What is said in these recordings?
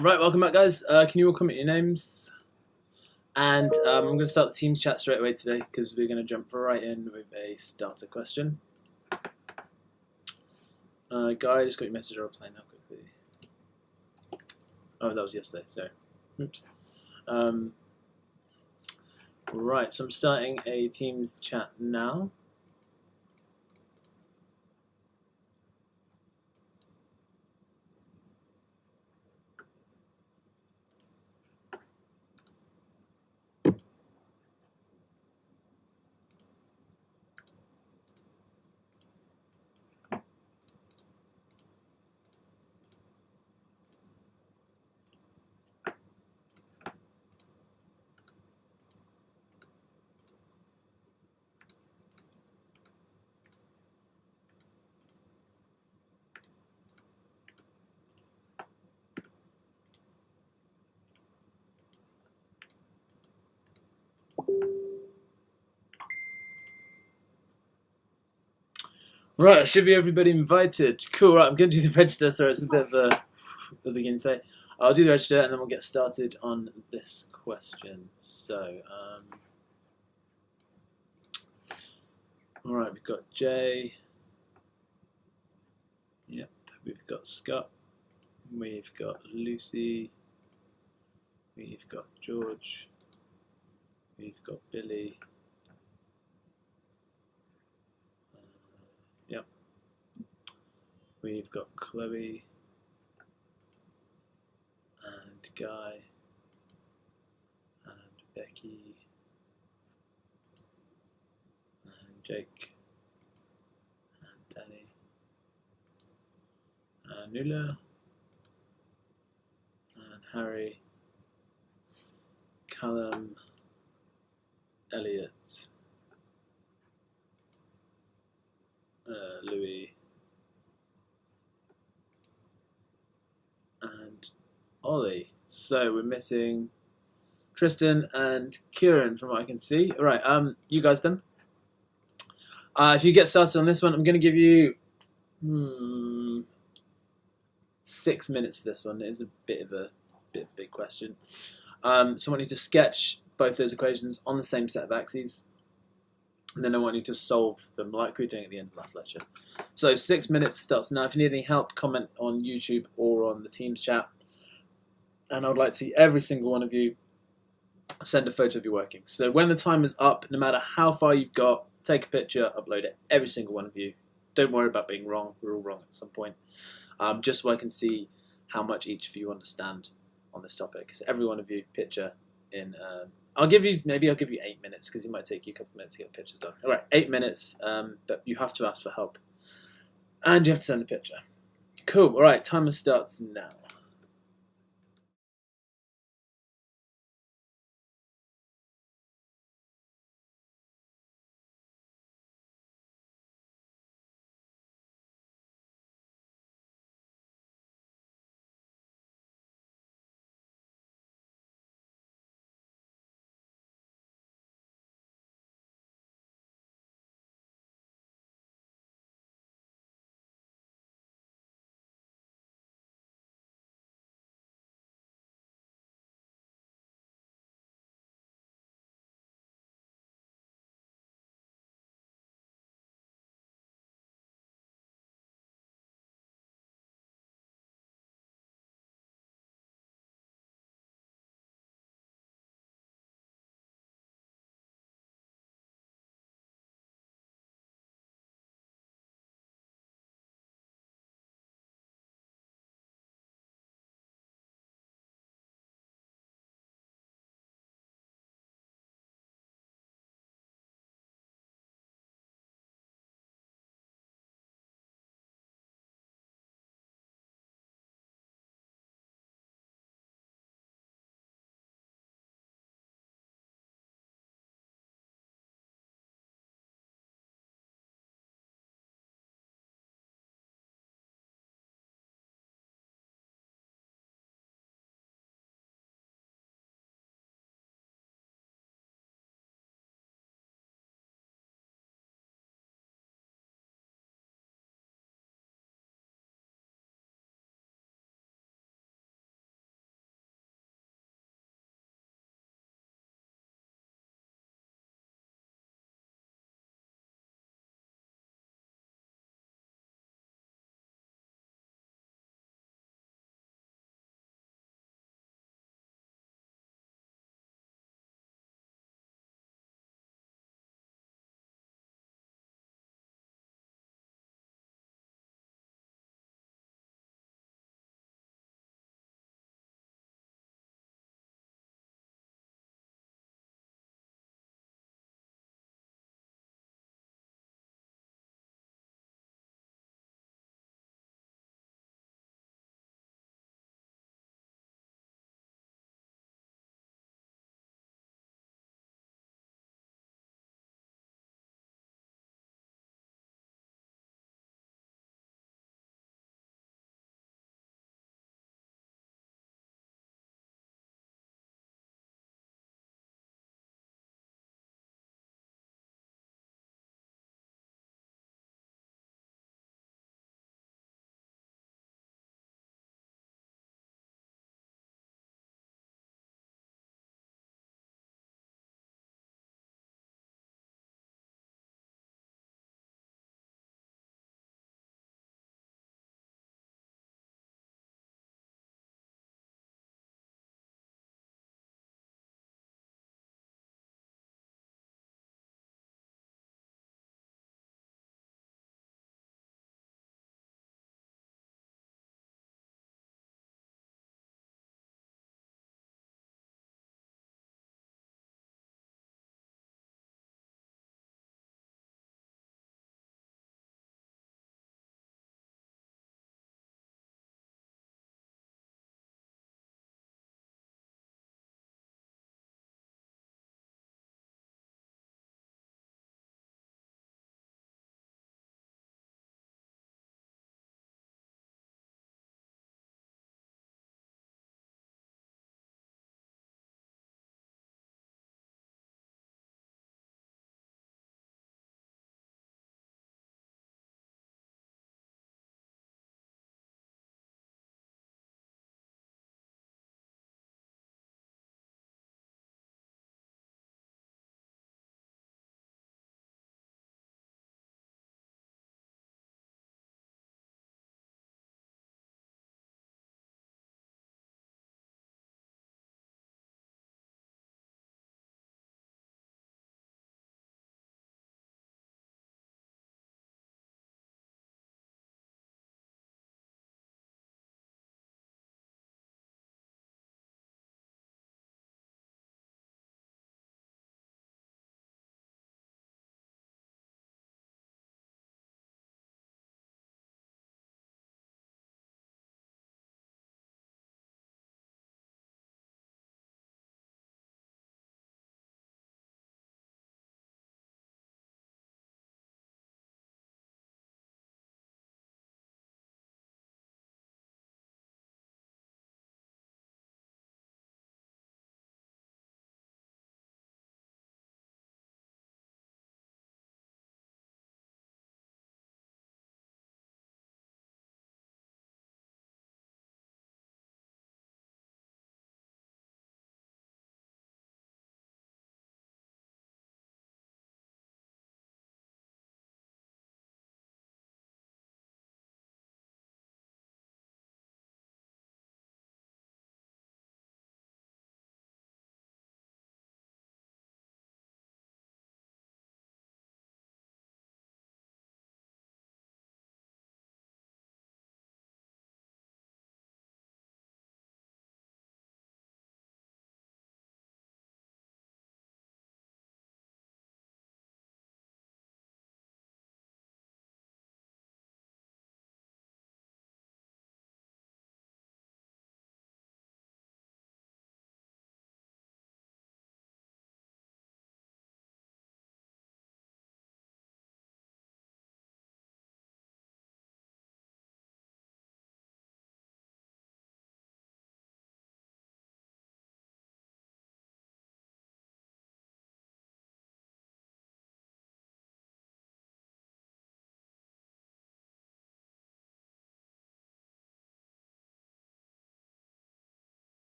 Right, welcome back, guys. Can you all comment your names? And I'm going to start the Teams chat straight away today because we're going to jump right in with a starter question. Guys, got your message or reply now quickly. Oh, that was yesterday, sorry. Oops. Right, so I'm starting a Teams chat now. Right, should be everybody invited. Cool, right, I'm going to do the register, so it's a bit of a beginning to say. I'll do the register and then we'll get started on this question. So, alright, we've got Jay. Yep, we've got Scott. We've got Lucy. We've got George. We've got Billy. Yep. We've got Chloe and Guy and Becky and Jake and Danny and Nuala and Harry, Callum, Elliot, Louis, and Ollie. So we're missing Tristan and Kieran from what I can see. All right, you guys then. If you get started on this one, I'm going to give you 6 minutes for this one. It is a bit of a big question. So I want you to sketch both those equations on the same set of axes, and then I want you to solve them like we were doing at the end of last lecture. So 6 minutes starts now. If you need any help, comment on YouTube or on the Teams chat. And I would like to see every single one of you send a photo of your working. So when the time is up, no matter how far you've got, take a picture, upload it. Every single one of you. Don't worry about being wrong. We're all wrong at some point. Just so I can see how much each of you understand on this topic. So every one of you, picture in. I'll give you 8 minutes because it might take you a couple of minutes to get the pictures done. All right, 8 minutes, but you have to ask for help, and you have to send a picture. Cool. All right, timer starts now.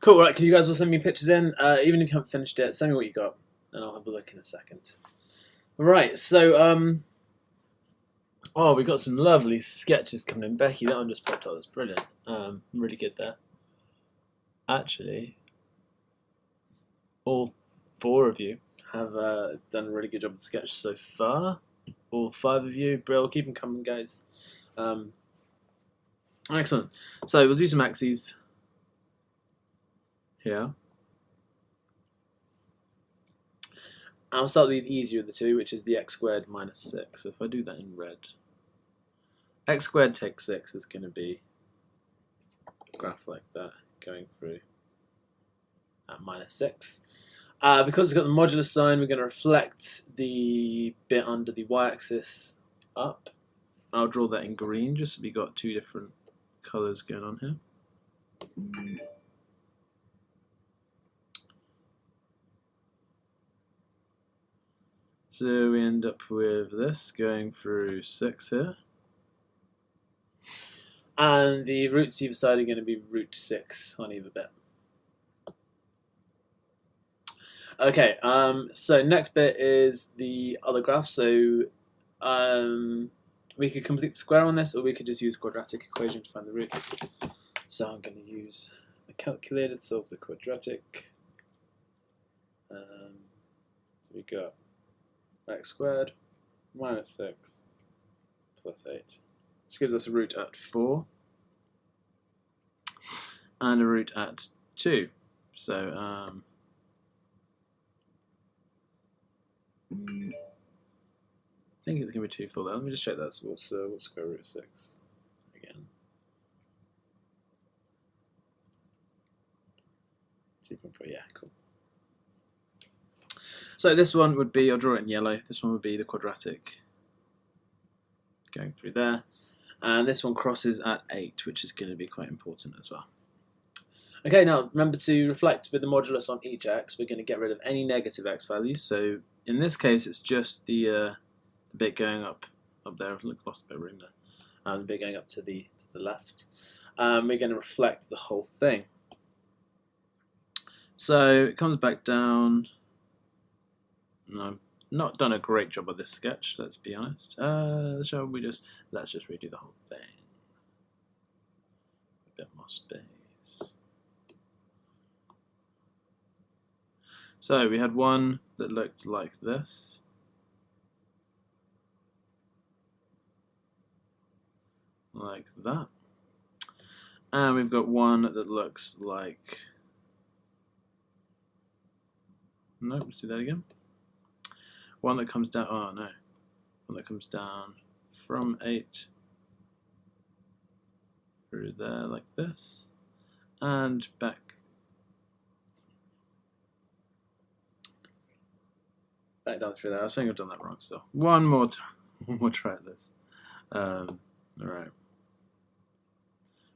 Cool, right, can you guys all send me pictures in? Even if you haven't finished it, send me what you got, and I'll have a look in a second. Right, so, oh, we got some lovely sketches coming in. Becky, that one just popped up, that's brilliant. Really good there. Actually, all 4 of you have done a really good job of the sketch so far. All 5 of you, Brill, keep them coming, guys. Excellent. So we'll do some axes here. I'll start with the easier of the two, which is the x squared minus 6. So if I do that in red, x squared take 6 is going to be a graph like that going through at minus 6. Because it's got the modulus sign, we're going to reflect the bit under the y-axis up. I'll draw that in green just so we got 2 different colours going on here. So we end up with this going through 6 here. And the roots either side are going to be root 6 on either bit. Okay, so next bit is the other graph. So we could complete the square on this, or we could just use a quadratic equation to find the roots. So I'm going to use a calculator to solve the quadratic. So we got x squared minus 6 plus 8. This gives us a root at 4 and a root at 2. So I think it's going to be 2 for that. Let me just check that. So what's square root of 6 again? 2.4, yeah, cool. So this one would be, I'll draw it in yellow, this one would be the quadratic going through there. And this one crosses at 8, which is going to be quite important as well. Okay, now remember to reflect with the modulus on each x. We're going to get rid of any negative x values. So in this case, it's just the bit going up there. I've lost a bit of room there. The bit going up to the left. We're going to reflect the whole thing. So it comes back down. No, I've not done a great job of this sketch, let's be honest. Let's just redo the whole thing. A bit more space. So we had one that looked like this. Like that. And we've got one that looks like... Nope, let's do that again. One that comes down, oh no, one that comes down from 8 through there like this, and back down through there. I think I've done that wrong still. One more try at this. Alright.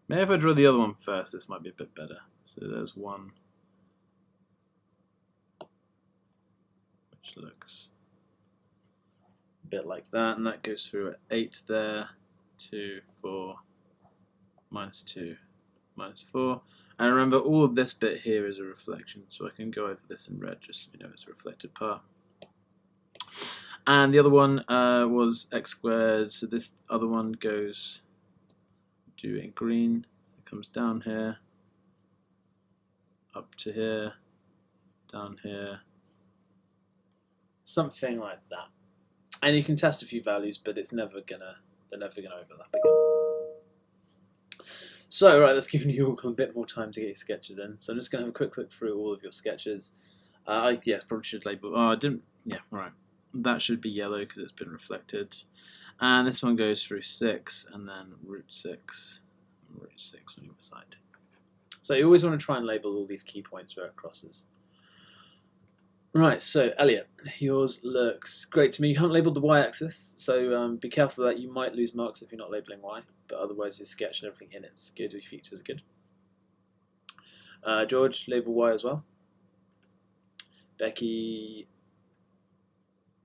Maybe if I draw the other one first, this might be a bit better. So there's one which looks bit like that, and that goes through at 8 there, 2, 4, minus 2, minus 4. And remember, all of this bit here is a reflection, so I can go over this in red just so you know it's a reflected part. And the other one was x squared, so this other one goes, do it in green, it comes down here, up to here, down here, something like that. And you can test a few values, but they're never gonna overlap again. So right, that's giving you all a bit more time to get your sketches in. So I'm just gonna have a quick look through all of your sketches. Yeah, probably should label. Oh, I didn't. Yeah, right. That should be yellow because it's been reflected. And this one goes through 6, and then root 6, and root 6 on the other side. So you always want to try and label all these key points where it crosses. Right, so Elliot, yours looks great to me. You haven't labelled the y-axis, so be careful that you might lose marks if you're not labelling y, but otherwise your sketch and everything in it's good, your features are good. George, label y as well. Becky,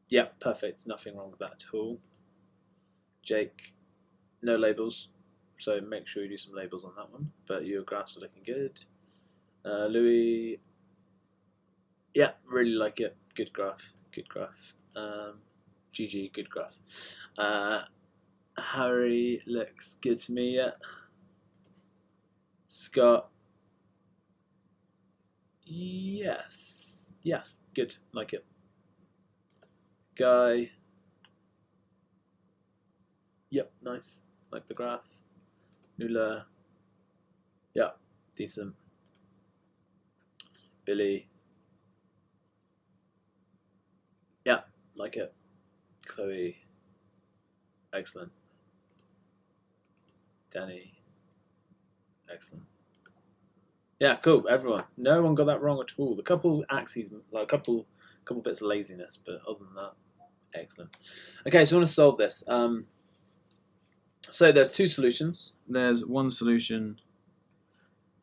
yeah, perfect, nothing wrong with that at all. Jake, no labels, so make sure you do some labels on that one, but your graphs are looking good. Louis, yeah, really like it. Good graph, good graph. GG, good graph. Harry looks good to me, yeah. Scott, yes, yes, good, like it. Guy, yep, nice, like the graph. Nuala, yeah, decent. Billy, yeah, like it. Chloe, excellent. Danny, excellent. Yeah, cool. Everyone, no one got that wrong at all. The couple axes, like a couple bits of laziness, but other than that, excellent. Okay, so I want to solve this. So there's two solutions. There's one solution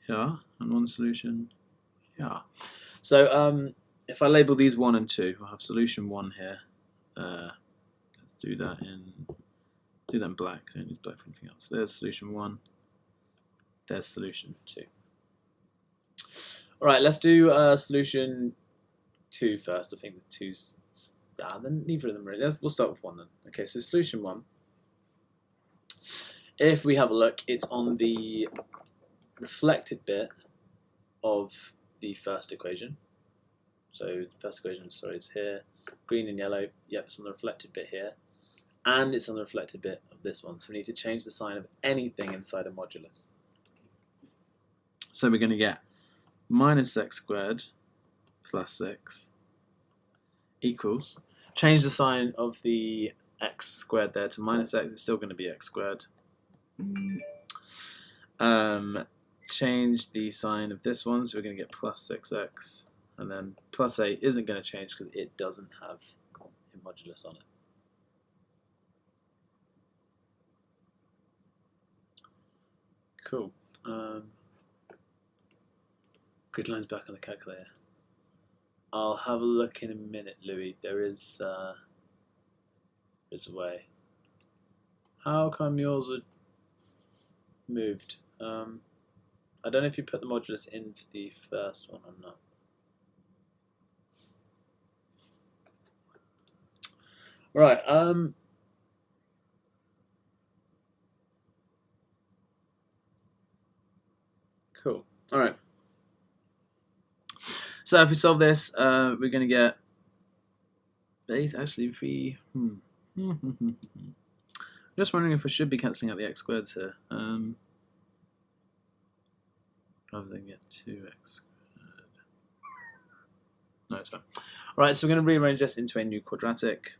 here and one solution here. So if I label these 1 and 2, we'll have solution 1 here. Let's do that in black. Don't need black for anything else. There's solution 1. There's solution 2. All right, let's do solution 2 first. I think the 2's then neither of them really. We'll start with 1 then. Okay, so solution 1. If we have a look, it's on the reflected bit of the first equation. So the first equation, sorry, is here. Green and yellow, yep, it's on the reflected bit here. And it's on the reflected bit of this one. So we need to change the sign of anything inside a modulus. So we're going to get minus x squared plus 6 equals, change the sign of the x squared there to minus x, it's still going to be x squared. Change the sign of this one, so we're going to get plus 6x, and then plus 8 isn't going to change because it doesn't have a modulus on it. Cool. Grid lines back on the calculator. I'll have a look in a minute, Louis. There's a way. How come yours are moved? I don't know if you put the modulus in for the first one or not. Right. Cool. All right. So if we solve this, we're going to get actually if we. Just wondering if we should be cancelling out the x squareds here. Rather than get 2x squared. No, it's fine. Alright, so we're going to rearrange this into a new quadratic.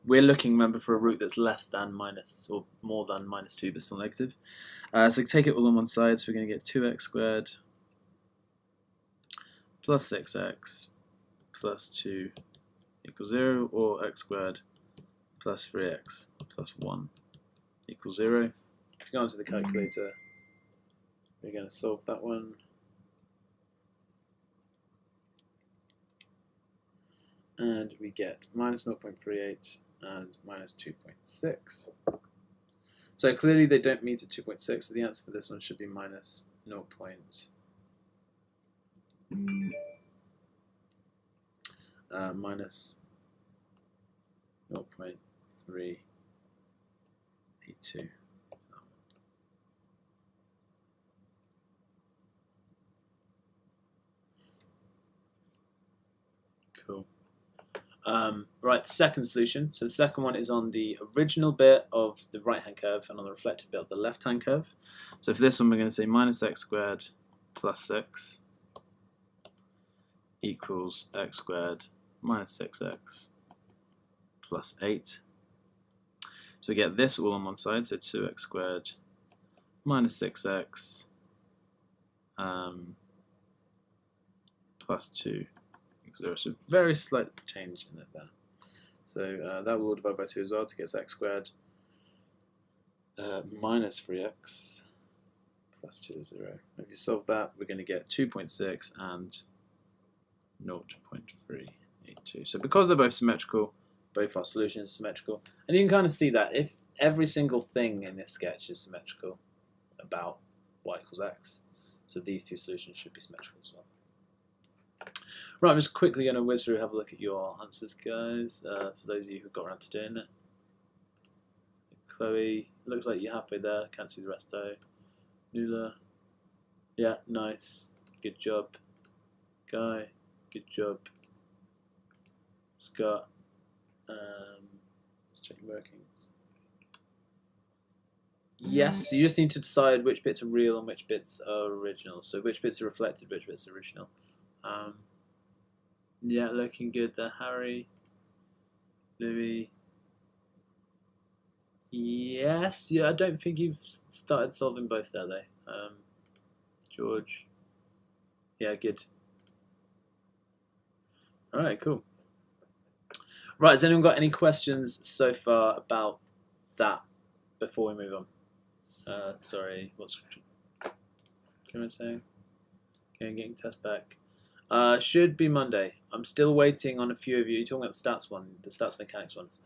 We're looking, remember, for a root that's less than minus or more than minus 2 but still negative. So take it all on one side, so we're going to get 2x squared plus 6x plus 2 equals 0, or x squared plus 3x plus 1 equals 0. If you go onto the calculator, we're going to solve that one. And we get minus 0.38 and minus 2.6. So clearly they don't meet at 2.6, so the answer for this one should be minus 0.38. Minus 0.382. Cool. Right, the second solution. So the second one is on the original bit of the right-hand curve and on the reflected bit of the left-hand curve. So for this one, we're going to say minus x squared plus 6 equals x squared minus 6x plus 8. So we get this all on one side, so 2x squared minus 6x plus 2 equals 0. So very slight change in it there. So that will divide by 2 as well to get us x squared minus 3x plus 2 is 0. If you solve that, we're going to get 2.6 and 0.382. So because they're both symmetrical, both our solutions are symmetrical. And you can kind of see that if every single thing in this sketch is symmetrical about y equals x, So these two solutions should be symmetrical as well. Right, I'm just quickly going to whiz through, have a look at your answers, guys, for those of you who got around to doing it. Chloe, looks like you're halfway there. Can't see the rest though. Nula, yeah, nice. Good job. Guy, good job. Scott, let's check your workings. Yes, so you just need to decide which bits are real and which bits are original. So which bits are reflected, which bits are original. Yeah, looking good there, Harry. Louis. Yes, yeah, I don't think you've started solving both there though. George. Yeah, good. Alright, cool. Right, has anyone got any questions so far about that before we move on? Sorry, what's Kieran saying? Okay, getting test back. Should be Monday. I'm still waiting on a few of you. You're talking about the stats one, the stats mechanics ones.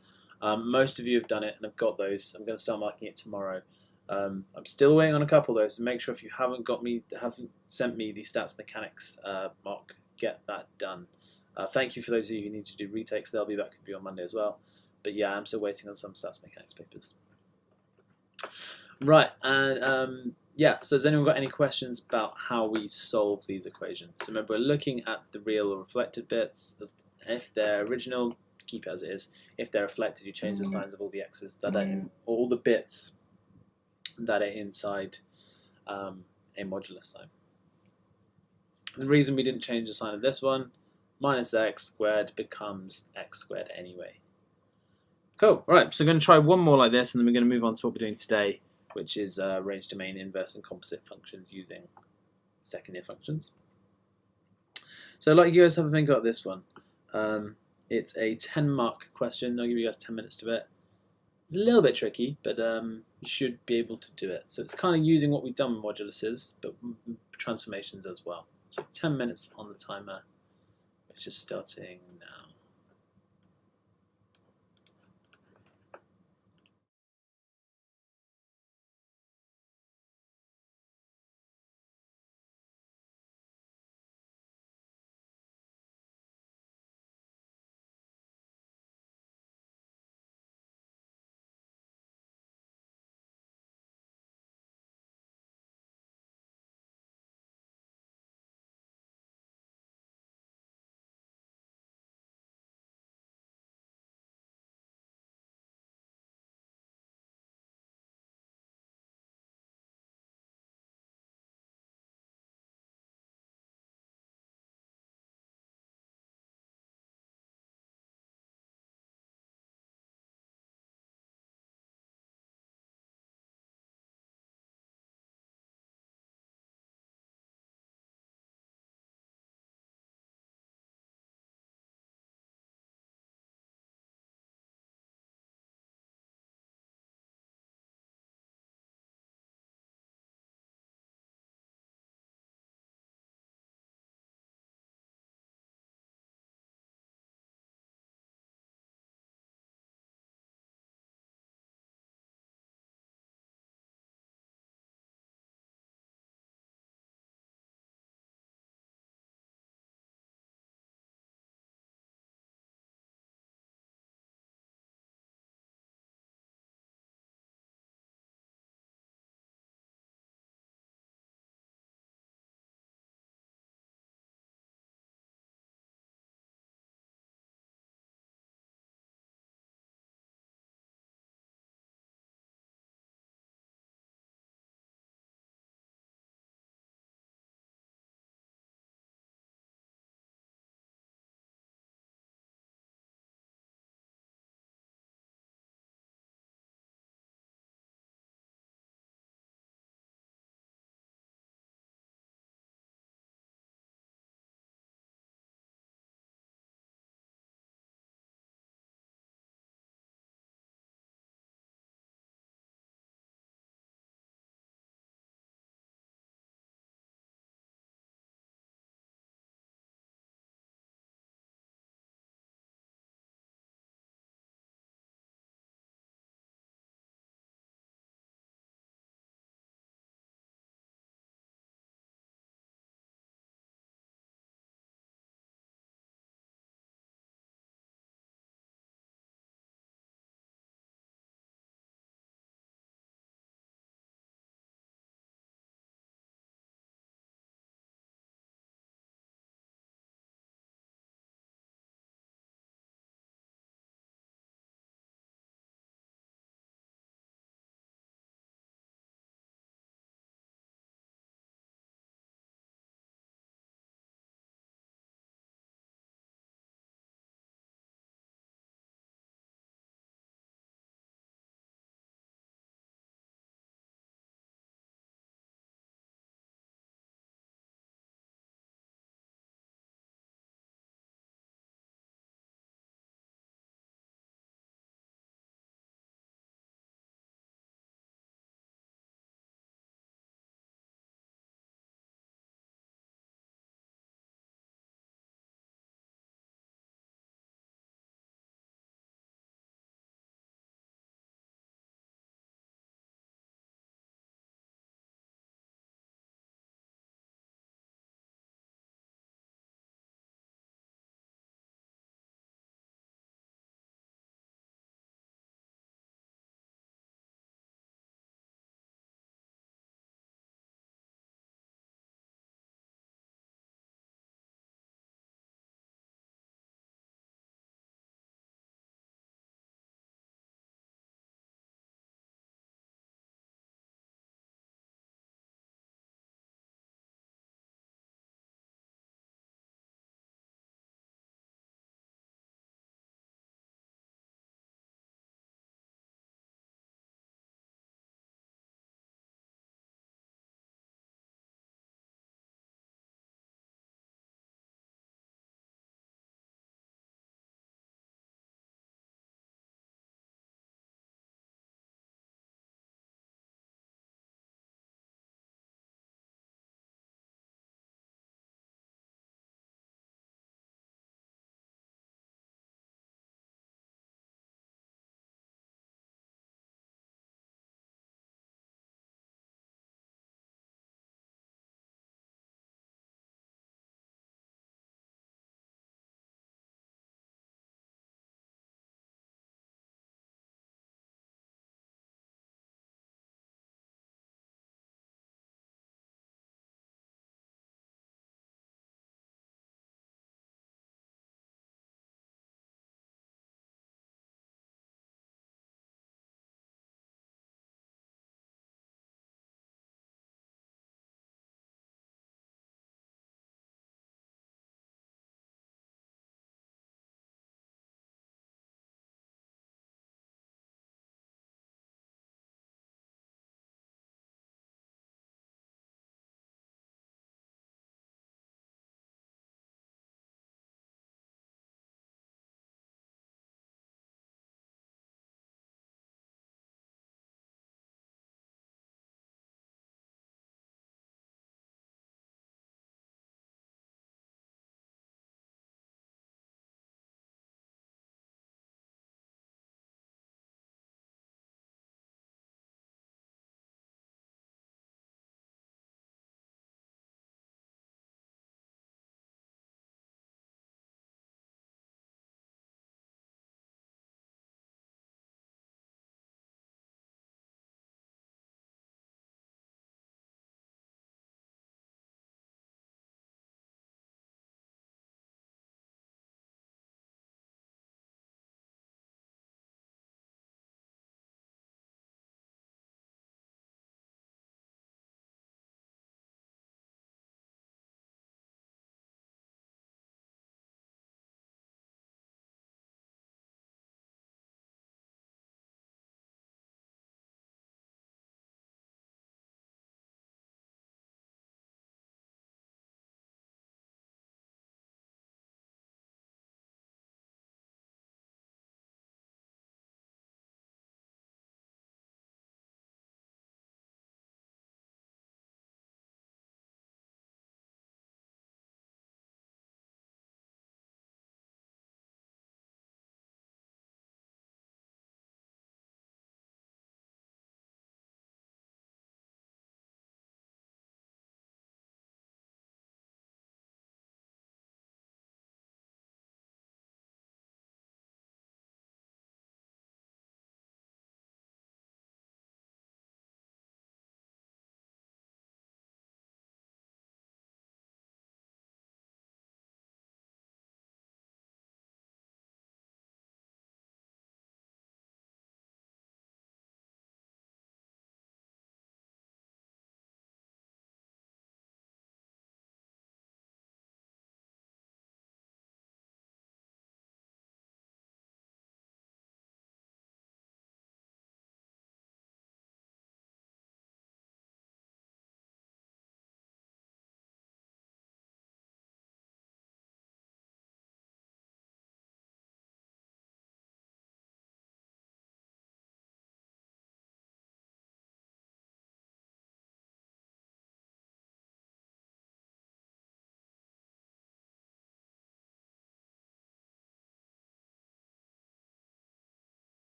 Most of you have done it and have got those. I'm going to start marking it tomorrow. I'm still waiting on a couple though, so make sure if you haven't sent me the stats mechanics mock, get that done. Thank you for those of you who need to do retakes. They'll be back with you on Monday as well. But yeah, I'm still waiting on some stats mechanics papers. Right, and yeah, so has anyone got any questions about how we solve these equations? So remember, we're looking at the real or reflected bits. If they're original, keep it as it is. If they're reflected, you change the signs of all the x's that are in, all the bits that are inside a modulus sign. The reason we didn't change the sign of this one, minus x squared becomes x squared anyway. Cool, all right, so I'm going to try one more like this, and then we're going to move on to what we're doing today, which is range domain inverse and composite functions using second year functions. So I'd like you guys to have a think about this one. It's a 10-mark question. I'll give you guys 10 minutes to it. It's a little bit tricky, but you should be able to do it. So it's kind of using what we've done with moduluses, but transformations as well. So 10 minutes on the timer, which is starting now.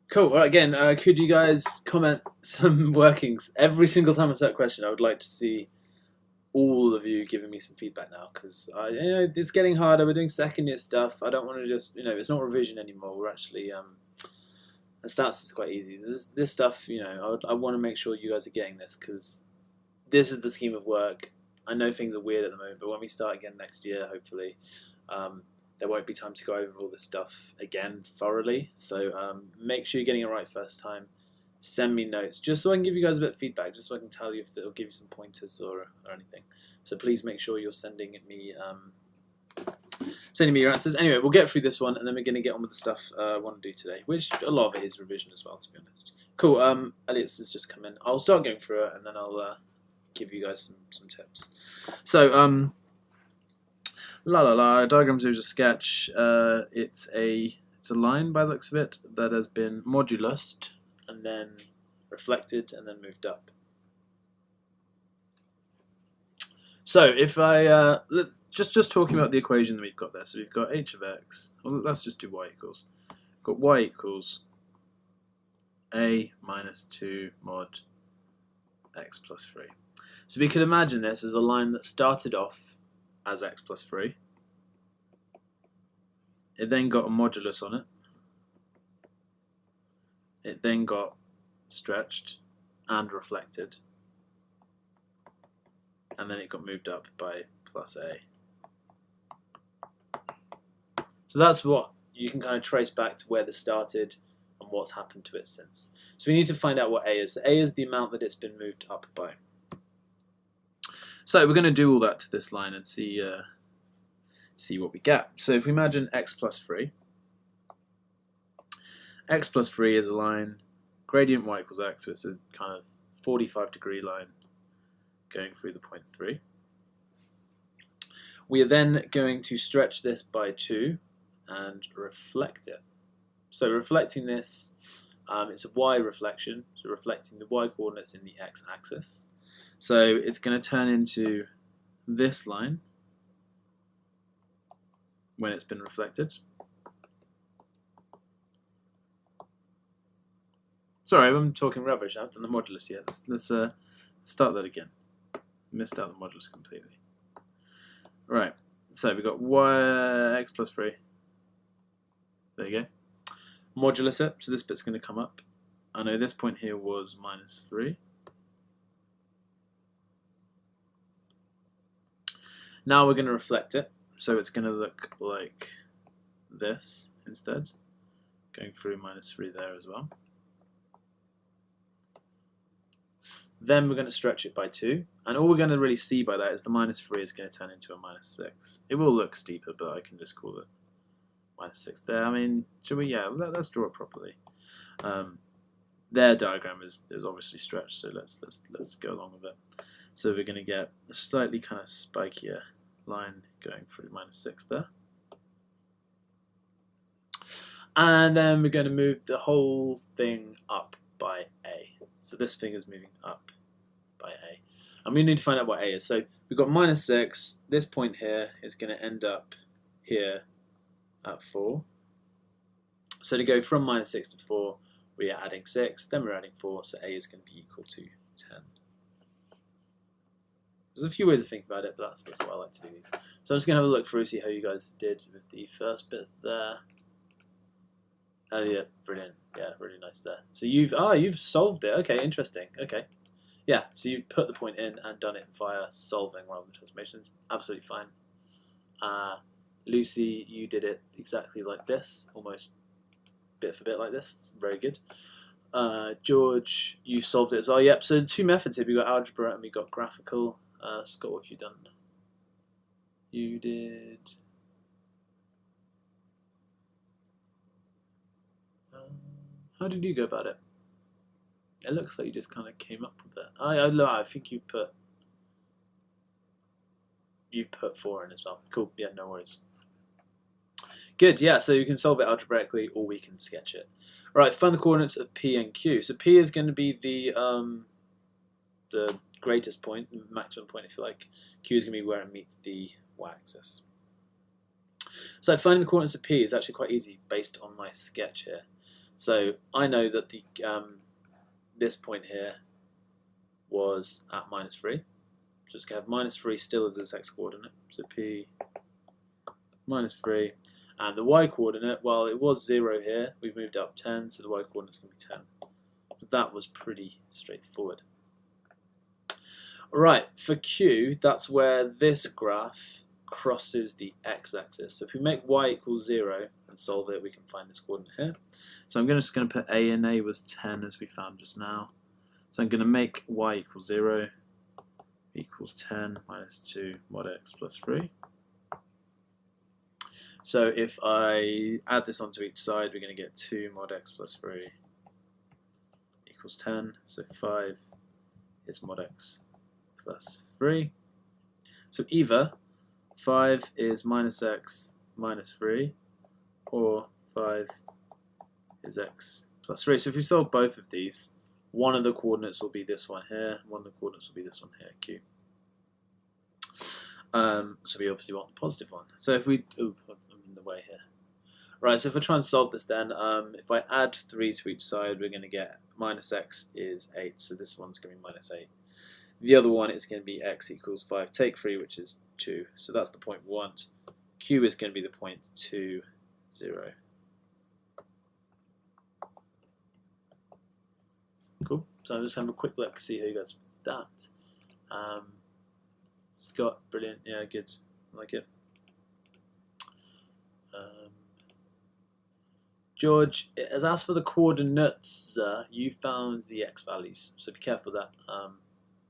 Cool. Well, again, could you guys comment some workings? Every single time I set a question, I would like to see all of you giving me some feedback now, because it's getting harder. We're doing second year stuff. I don't want to just, it's not revision anymore. We're actually, the stats is quite easy. This stuff, I want to make sure you guys are getting this, because this is the scheme of work. I know things are weird at the moment, but when we start again next year, hopefully, there won't be time to go over all this stuff again thoroughly. So make sure you're getting it right first time. Send me notes, just so I can give you guys a bit of feedback, just so I can tell you if it'll give you some pointers or anything. So please make sure you're sending me your answers. Anyway, we'll get through this one, and then we're going to get on with the stuff I want to do today, which a lot of it is revision as well, to be honest. Cool. Elliot's has just come in. I'll start going through it, and then I'll give you guys some tips. So diagrams is a sketch. It's a line by the looks of it that has been modulused and then reflected and then moved up. So if I just talking about the equation that we've got there, so we've got h of x. Well, let's just do y equals. We've got y equals a minus 2 mod x plus 3. So we could imagine this as a line that started off as x plus 3. It then got a modulus on it. It then got stretched and reflected. And then it got moved up by plus a. So that's what you can kind of trace back to where this started and what's happened to it since. So we need to find out what a is. So a is the amount that it's been moved up by. So we're going to do all that to this line and see what we get. So if we imagine x plus 3, x plus 3 is a line, gradient y equals x, so it's a kind of 45-degree line going through the point 3. We are then going to stretch this by 2 and reflect it. So reflecting this, it's a y reflection, so reflecting the y coordinates in the x-axis. So it's going to turn into this line when it's been reflected. Sorry, I'm talking rubbish. I haven't done the modulus yet. Let's start that again. Missed out the modulus completely. Right, so we've got x plus 3. There you go. Modulus it, so this bit's going to come up. I know this point here was minus 3. Now we're going to reflect it, so it's going to look like this instead, going through minus 3 there as well. Then we're going to stretch it by 2, and all we're going to really see by that is the minus 3 is going to turn into a minus 6. It will look steeper, but I can just call it minus 6 there. I mean, should we? Yeah, let's draw it properly. Their diagram is obviously stretched, so let's go along with it. So we're going to get a slightly kind of spikier line going through minus 6 there. And then we're going to move the whole thing up by a. So this thing is moving up by a. And we need to find out what a is. So we've got minus 6. This point here is going to end up here at 4. So to go from minus 6 to 4, we are adding 6, then we're adding 4, so a is going to be equal to 10. There's a few ways of thinking about it, but that's how I like to do these. So I'm just going to have a look through, see how you guys did with the first bit there. Oh yeah, brilliant. Yeah, really nice there. So you've solved it. Okay, interesting. Okay. Yeah, so you've put the point in and done it via solving rather than transformations. Absolutely fine. Lucy, you did it exactly like this, almost bit for bit like this. Very good. George, you solved it as well. Yep, so 2 methods here. We've got algebra and we've got graphical. Scott, what have you done? You did... how did you go about it? It looks like you just kind of came up with it. I think you've put 4 in as well. Cool. Yeah, no worries. Good. Yeah. So you can solve it algebraically, or we can sketch it. Right. Find the coordinates of P and Q. So P is going to be the greatest point, maximum point, if you like. Q is going to be where it meets the y-axis. So finding the coordinates of P is actually quite easy based on my sketch here. So I know that the this point here was at -3. So it's going to have -3 still as its x-coordinate. So P -3. And the y-coordinate, well, it was 0 here. We've moved up 10, so the y-coordinate's going to be 10. So that was pretty straightforward. Right, for Q, that's where this graph crosses the x-axis. So if we make y equals 0 and solve it, we can find this coordinate here. So I'm just going to put a in. A was 10 as we found just now. So I'm going to make y equals 0 equals 10 minus 2 mod x plus 3. So if I add this onto each side, we're going to get 2 mod x plus 3 equals 10. So 5 is mod x plus 3. So either 5 is minus x minus 3, or 5 is x plus 3. So if we solve both of these, one of the coordinates will be this one here, one of the coordinates will be this one here, Q. So we obviously want the positive one. So if we, I'm in the way here. Right, so if I try and solve this then, if I add 3 to each side, we're going to get minus x is 8, so this one's going to be minus 8. The other one is going to be x equals 5. Take 3, which is 2. So that's the point we want. Q is going to be the point 2, 0. Cool. So I'm just having a quick look, see how you guys with that. Scott, brilliant. Yeah, good. I like it. George, as for the coordinates, you found the x values, so be careful that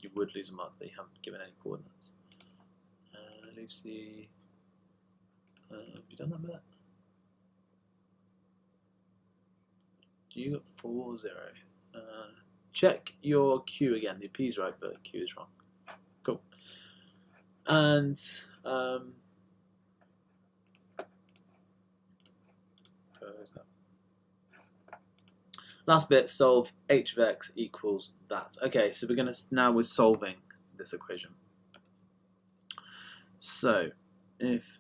you would lose a mark that you haven't given any coordinates. Lucy, have you done that bit? You got 4, 0. Check your Q again. The P is right, but Q is wrong. Cool. And last bit, solve h of x equals that. Okay, so we're going to now we're solving this equation. So if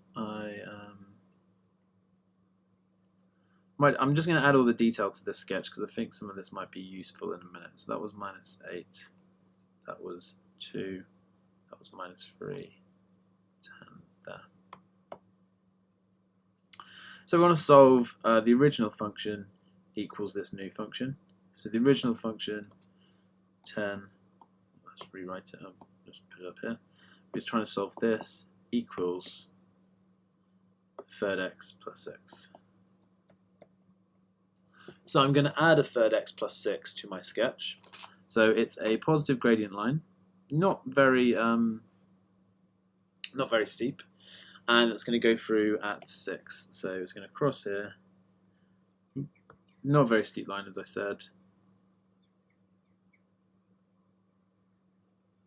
I'm just going to add all the detail to this sketch because I think some of this might be useful in a minute. So that was minus 8, that was 2, that was minus 3, 10 there. So we want to solve the original function equals this new function. So the original function 10, let's rewrite it up, just put it up here. We're trying to solve this equals third x plus 6. So I'm going to add a third x plus 6 to my sketch. So it's a positive gradient line, not very steep, and it's going to go through at 6. So it's going to cross here. Not a very steep line, as I said.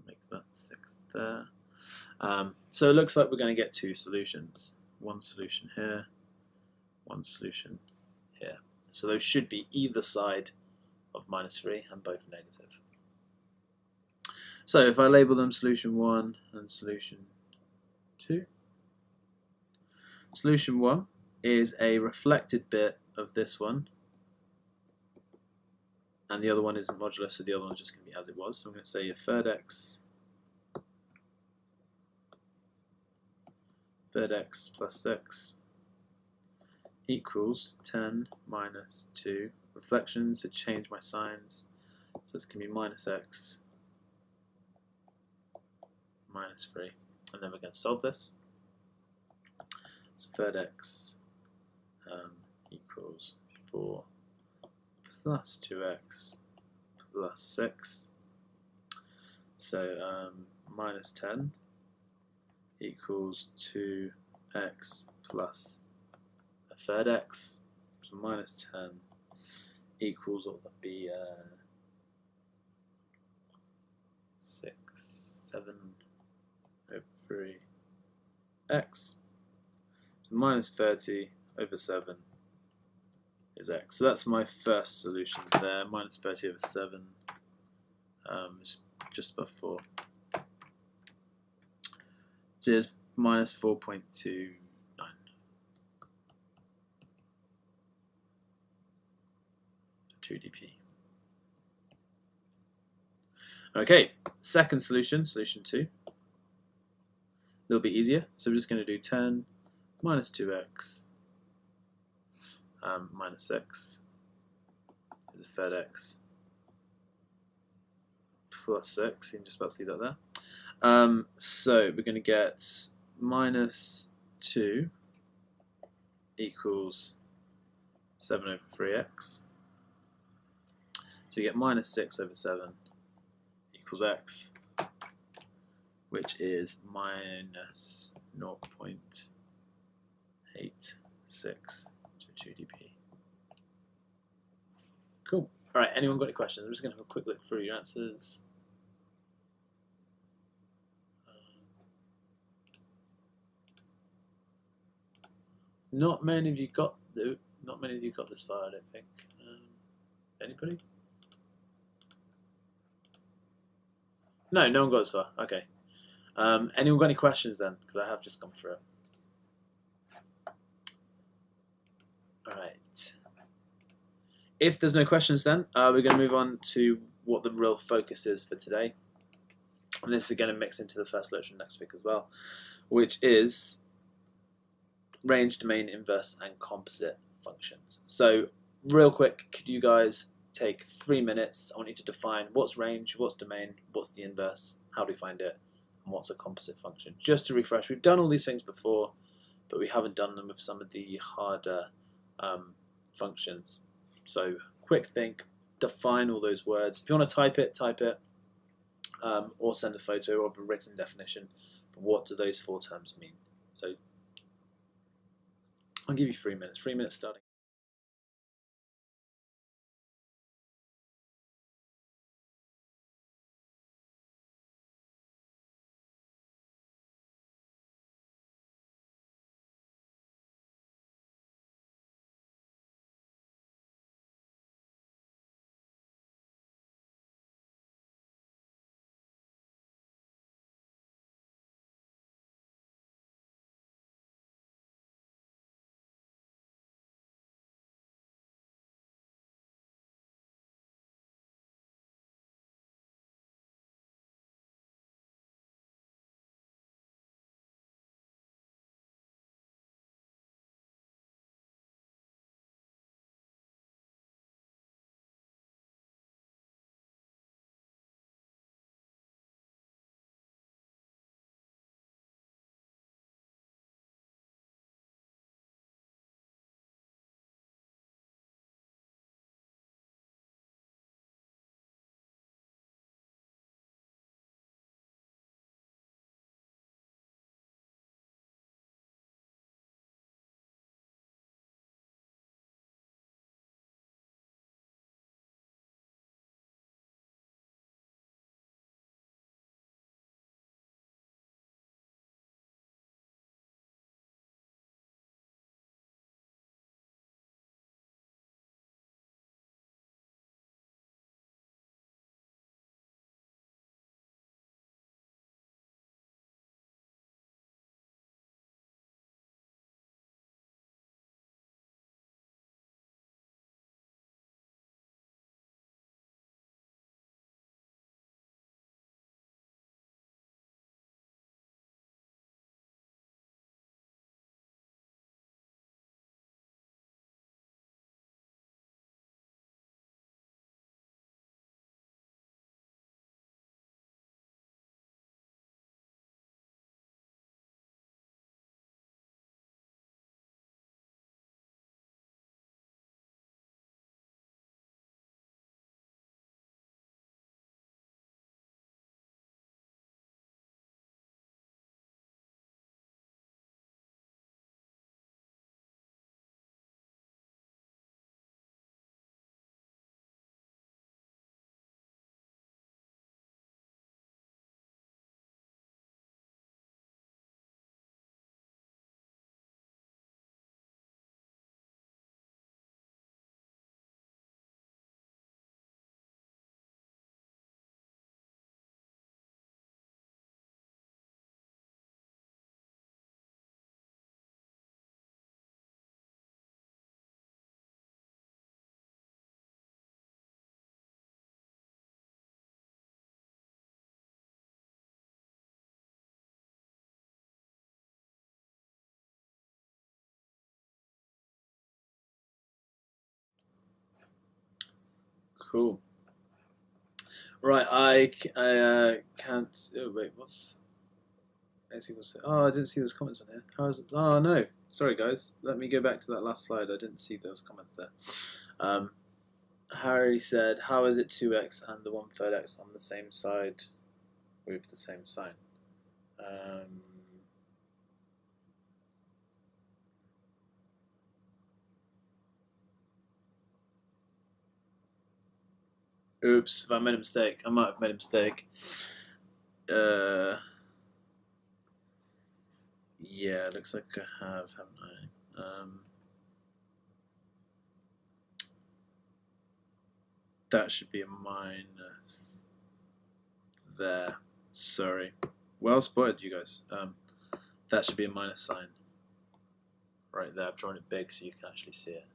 Make that 6 there. So it looks like we're going to get 2 solutions. One solution here, one solution here. So those should be either side of minus 3 and both negative. So if I label them solution 1 and solution 2. Solution 1 is a reflected bit of this one, and the other one isn't modular, so the other one's just going to be as it was. So I'm going to say your third x plus 6 equals 10 minus 2 reflections to change my signs. So it's going to be minus x minus 3. And then we're going to solve this. So third x equals 4 plus 2x plus 6. So minus 10 equals 2x plus a third x. So minus 10 equals what would be 6, 7 over 3x. So minus 30 over 7 is x. So that's my first solution there. Minus 30 over 7 is just above 4. Which is minus 4.29. 2dp. Okay, second solution, solution 2. A little bit easier. So we're just going to do 10 minus 2x minus 6 is a third x plus 6. You can just about see that there. So we're going to get minus 2 equals 7 over 3x. So you get minus 6 over 7 equals x, which is minus 0.86 to 2dp. Cool. All right, anyone got any questions? I'm just going to have a quick look through your answers. Not many of you got this far, I don't think. Anybody? No, no one got this far. Okay. Anyone got any questions then? Because I have just gone through it. All right. If there's no questions then, we're going to move on to what the real focus is for today. And this is going to mix into the first lecture next week as well, which is range, domain, inverse, and composite functions. So real quick, could you guys take 3 minutes? I want you to define what's range, what's domain, what's the inverse, how do we find it, and what's a composite function. Just to refresh, we've done all these things before, but we haven't done them with some of the harder functions. So quick think, define all those words. If you want to type it, or send a photo of a written definition. But what do those 4 terms mean? So I'll give you 3 minutes. 3 minutes starting. Cool. Right, I can't. Oh, wait, what's X equals? Oh, I didn't see those comments on here. How is it? Oh no, sorry guys. Let me go back to that last slide. I didn't see those comments there. Harry said, "How is it 2x and the 1/3 x on the same side with the same sign?" Oops, if I made a mistake, I might have made a mistake. Yeah, looks like I have, haven't I? That should be a minus there. Sorry. Well spotted, you guys. That should be a minus sign. Right there, I've drawn it big so you can actually see it.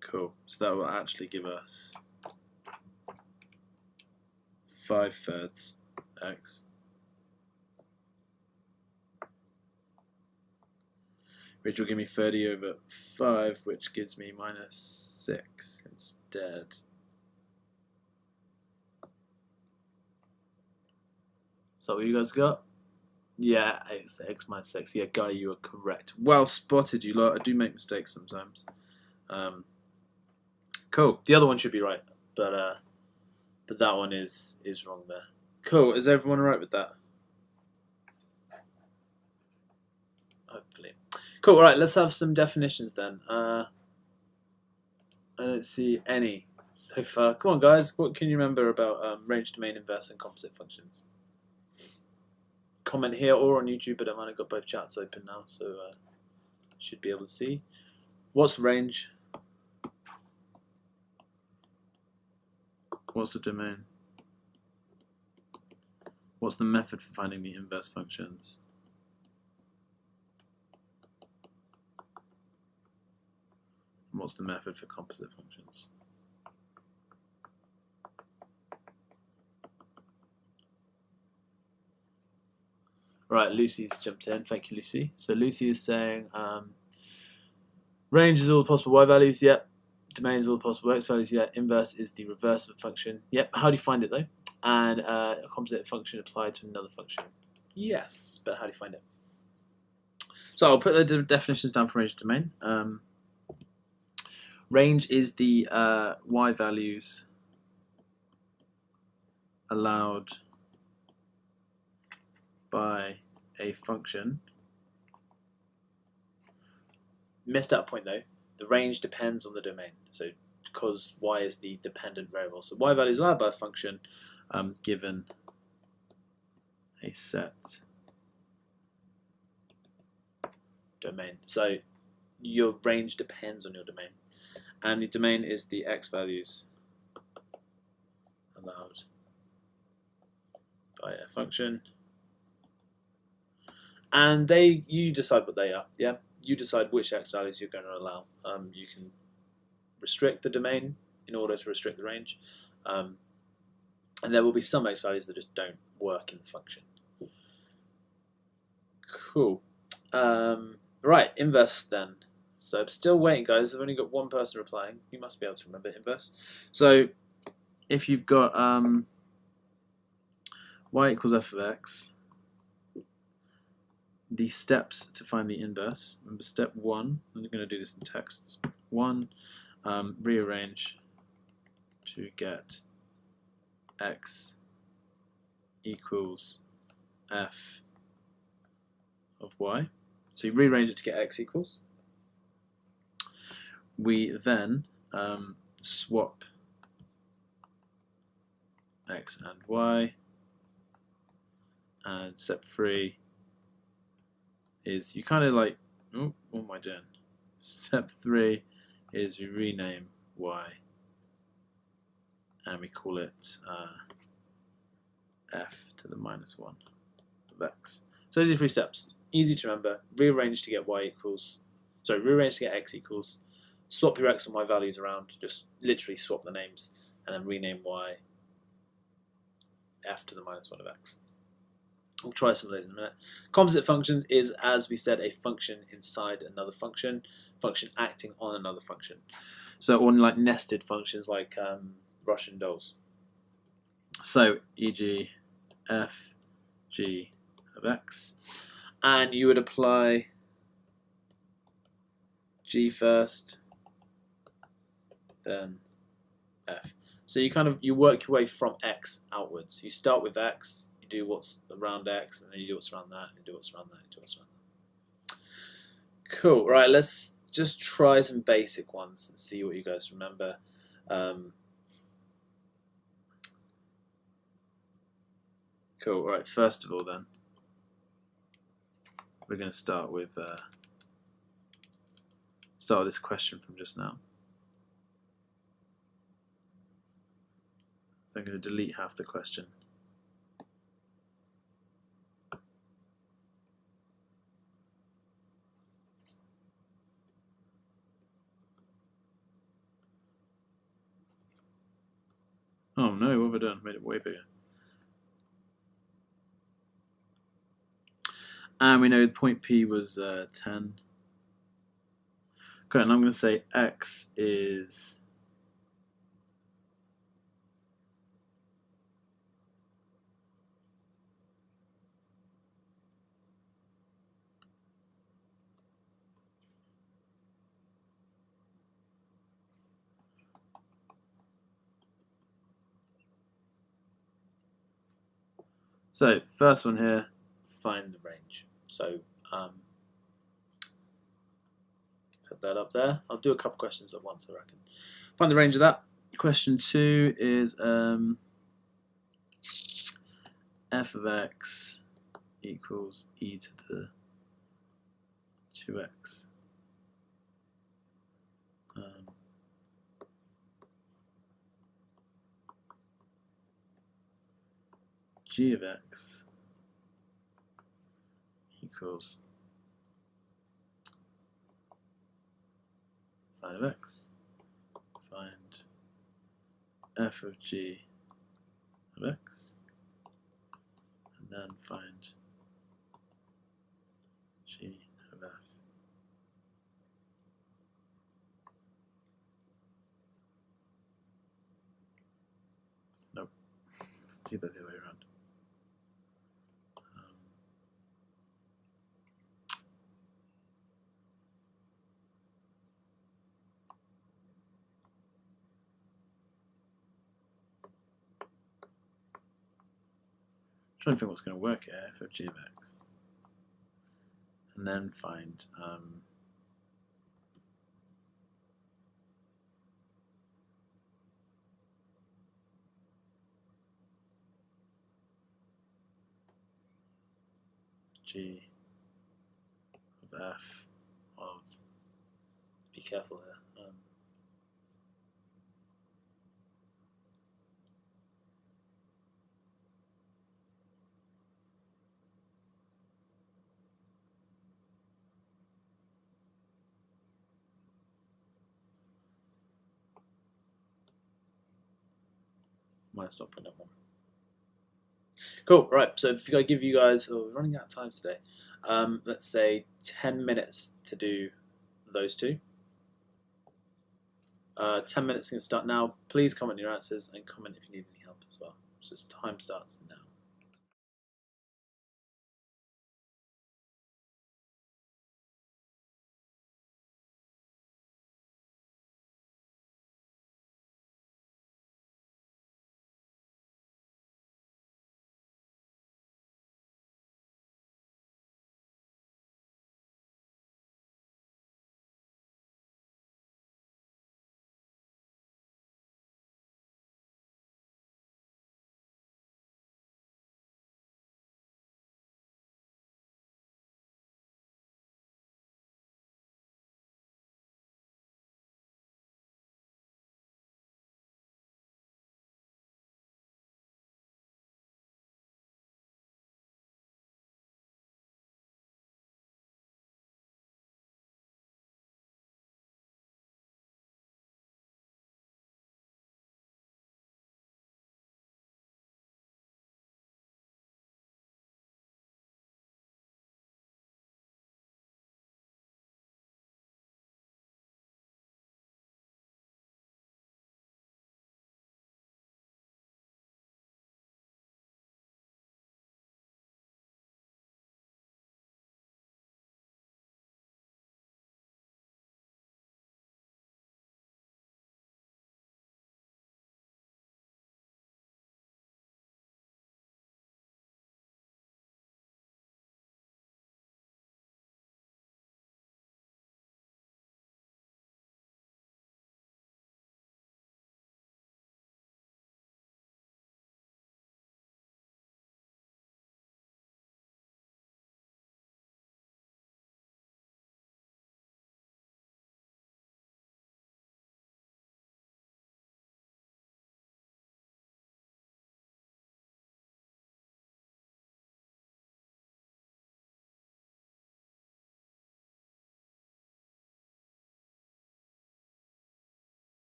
Cool. So that will actually give us 5/3 x, which will give me 30/5, which gives me -6 instead. Is that what you guys got? Yeah, x minus 6. Yeah, Guy, you are correct. Well spotted, you lot. I do make mistakes sometimes. Cool. The other one should be right, but that one is wrong there. Cool. Is everyone alright with that? Hopefully. Cool. All right. Let's have some definitions then. I don't see any so far. Come on, guys. What can you remember about range, domain, inverse, and composite functions? Comment here or on YouTube, but I've only got both chats open now, so should be able to see. What's range? What's the domain? What's the method for finding the inverse functions? And what's the method for composite functions? Right, Lucy's jumped in. Thank you, Lucy. So Lucy is saying range is all the possible y values. Yep. Domain is all the possible x values. Yeah. Inverse is the reverse of a function. Yep. How do you find it though? And a composite function applied to another function. Yes, but how do you find it? So I'll put the definitions down for range and domain. Range is the y values allowed by a function. Missed out a point though. The range depends on the domain. So because y is the dependent variable. So y values allowed by a function given a set domain. So your range depends on your domain. And the domain is the x values allowed by a function. And you decide what they are. Yeah, you decide which x values you're going to allow. You can restrict the domain in order to restrict the range, and there will be some x values that just don't work in the function. Cool. Right, inverse then. So I'm still waiting, guys. I've only got one person replying. You must be able to remember inverse. So if you've got y equals f of x, the steps to find the inverse. Remember, step 1, I'm going to do this in texts. 1, rearrange to get x equals f of y. So you rearrange it to get x equals. We then swap x and y, and step 3 is you kind of like, oh, what am I doing? Step 3 is we rename y and we call it f to the -1 of x. So those are 3 steps. Easy to remember. Rearrange to get y equals, sorry, rearrange to get x equals. Swap your x and y values around. Just literally swap the names and then rename y f to the -1 of x. We'll try some of those in a minute. Composite functions is, as we said, a function inside another function acting on another function. So on like nested functions like Russian dolls. So e.g. f g of x, and you would apply g first, then f. So you work your way from x outwards. You start with x, you do what's around x, and then you do what's around that, and do what's around that, and do what's around that. Cool. Right, let's just try some basic ones and see what you guys remember. Cool. Right. First of all, then we're going to start with this question from just now. So I'm going to delete half the question. Oh no, what have I done? Made it way bigger. And we know point P was 10. Okay, and I'm going to say x is so first one here, find the range. So put that up there. I'll do a couple questions at once, I reckon. Find the range of that. Question 2 is f of x equals e to the 2x. G of x equals sine of x. Find f of g of x, and then find g of f. Nope, let's do that the other way around. Trying to think what's going to work here, f of g of x, and then find g of f of, be careful here, might stop putting up more. Cool, right, so if I give you guys, we're running out of time today, let's say 10 minutes to do those two. 10 minutes can start now. Please comment your answers and comment if you need any help as well. So time starts now.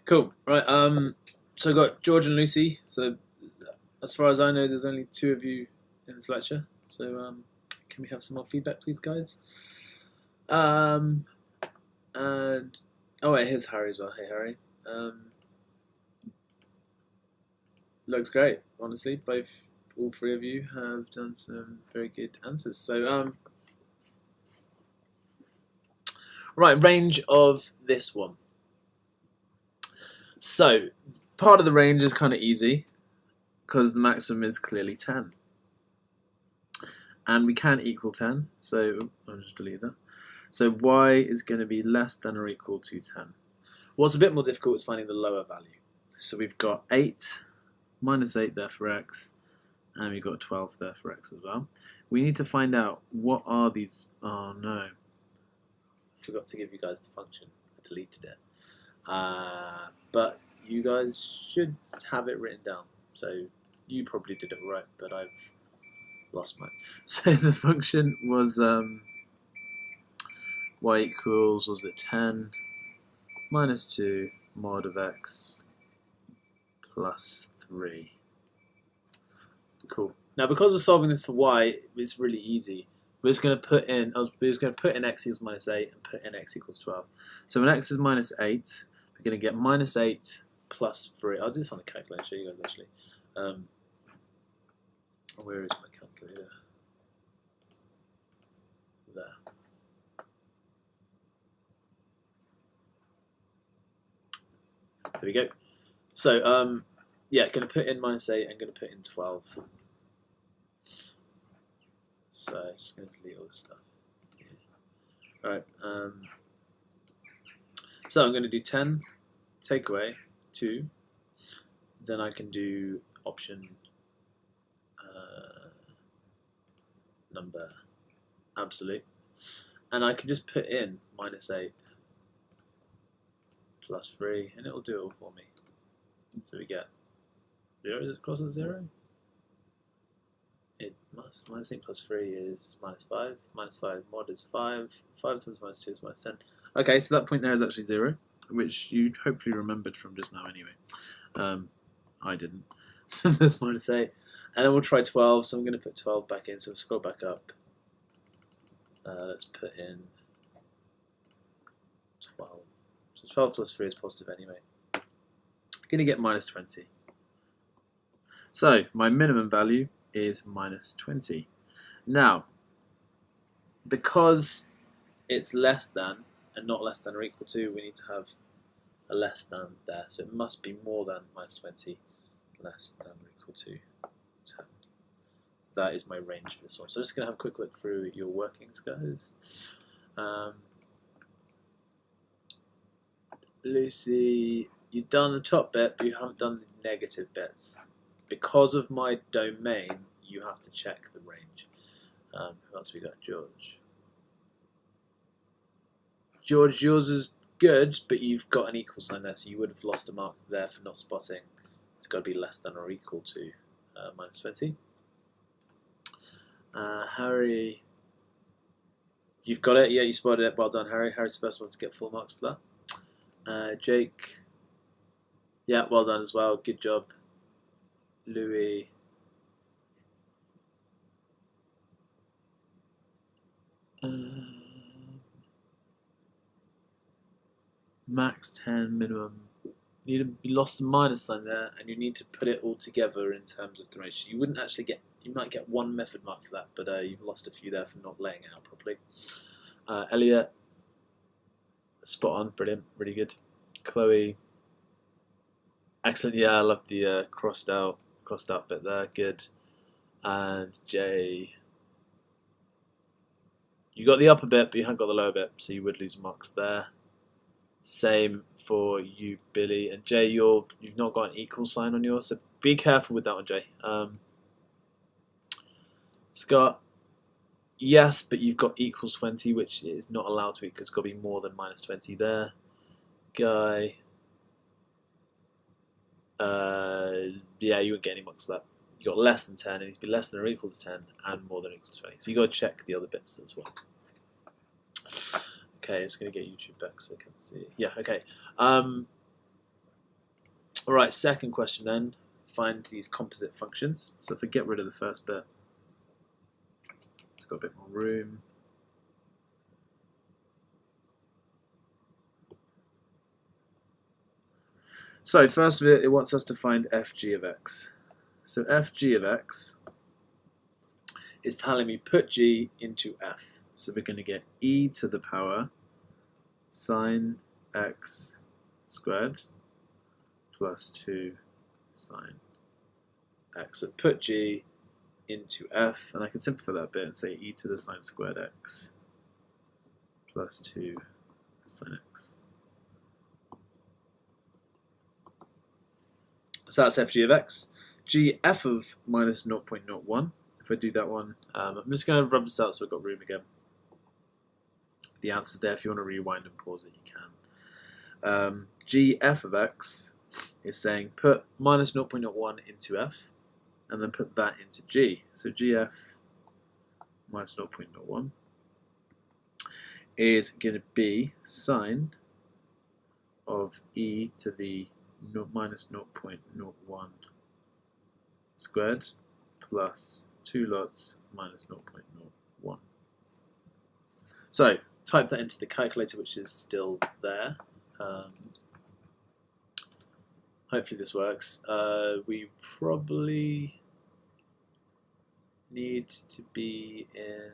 Cool. Right. So I got George and Lucy. So as far as I know, there's only 2 of you in this lecture. So can we have some more feedback, please, guys? And oh wait, here's Harry as well. Hey, Harry. Looks great. Honestly, all 3 of you have done some very good answers. So right, range of this one. So part of the range is kind of easy because the maximum is clearly 10. And we can equal 10, so I'll just delete that. So y is going to be less than or equal to 10. What's a bit more difficult is finding the lower value. So we've got 8 minus 8 there for x, and we've got 12 there for x as well. We need to find out what are these. Oh no, I forgot to give you guys the function. I deleted it. But you guys should have it written down. So you probably did it right, but I've lost mine. So the function was y equals, was it 10 minus 2 mod of x plus 3. Cool. Now because we're solving this for y, it's really easy. We're just going to put in x equals minus 8 and put in x equals 12. So when x is minus 8, we're going to get minus 8 plus 3. I'll do this on the calculator, show you guys actually. Where is my calculator? There. There we go. So yeah, going to put in minus 8 and going to put in 12. So just going to delete all this stuff. Yeah. Alright. So I'm going to do 10, take away 2. Then I can do option number absolute. And I can just put in minus 8 plus 3, and it will do it all for me. So we get 0. Is it cross at 0? It must. Minus 8 plus 3 is minus 5. Minus 5 mod is 5. 5 times minus 2 is minus 10. Okay, so that point there is actually 0, which you hopefully remembered from just now anyway. I didn't. So there's minus 8. And then we'll try 12, so I'm going to put 12 back in. So we'll scroll back up. Let's put in 12. So 12 plus 3 is positive anyway. I'm going to get minus 20. So my minimum value is minus 20. Now, because it's less than and not less than or equal to, we need to have a less than there. So it must be more than minus 20, less than or equal to 10. That is my range for this one. So I'm just going to have a quick look through your workings, guys. Lucy, you've done the top bit, but you haven't done the negative bits. Because of my domain, you have to check the range. Who else we got? George. George, yours is good, but you've got an equal sign there, so you would have lost a mark there for not spotting. It's got to be less than or equal to minus 20. Harry, you've got it. Yeah, you spotted it. Well done, Harry. Harry's the first one to get full marks for that. Jake, yeah, well done as well. Good job. Louis. Max 10, minimum. You lost a minus sign there, and you need to put it all together in terms of the ratio. You wouldn't actually get. You might get 1 method mark for that, but you've lost a few there for not laying it out properly. Elliot, spot on, brilliant, really good. Chloe, excellent. Yeah, I love the crossed out bit there, good. And Jay, you got the upper bit, but you haven't got the lower bit, so you would lose marks there. Same for you, Billy. And Jay, you've not got an equal sign on yours, so be careful with that one, Jay. Scott, yes, but you've got equals 20, which is not allowed to be because it's got to be more than minus 20 there. Guy, yeah, you wouldn't get any marks for that. You got less than 10, it needs to be less than or equal to 10 and more than or equal to 20. So you got to check the other bits as well. Okay, I'm just going to get YouTube back so I can see. Yeah, okay. All right, second question then. Find these composite functions. So if I get rid of the first bit, it's got a bit more room. So first of it wants us to find fg of x. So fg of x is telling me put g into f. So we're going to get e to the power sine x squared plus 2 sine x. So put g into f, and I can simplify that bit and say e to the sine squared x plus 2 sine x. So that's fg of x. G f of minus 0.01. If I do that one, I'm just going to rub this out so we've got room again. The answer's there. If you want to rewind and pause it, you can. G f of x is saying put minus 0.01 into f, and then put that into g. So gf minus 0.01 is going to be sine of e to the minus 0.01 squared plus 2 lots minus 0.01. So type that into the calculator, which is still there. Hopefully this works. We probably need to be in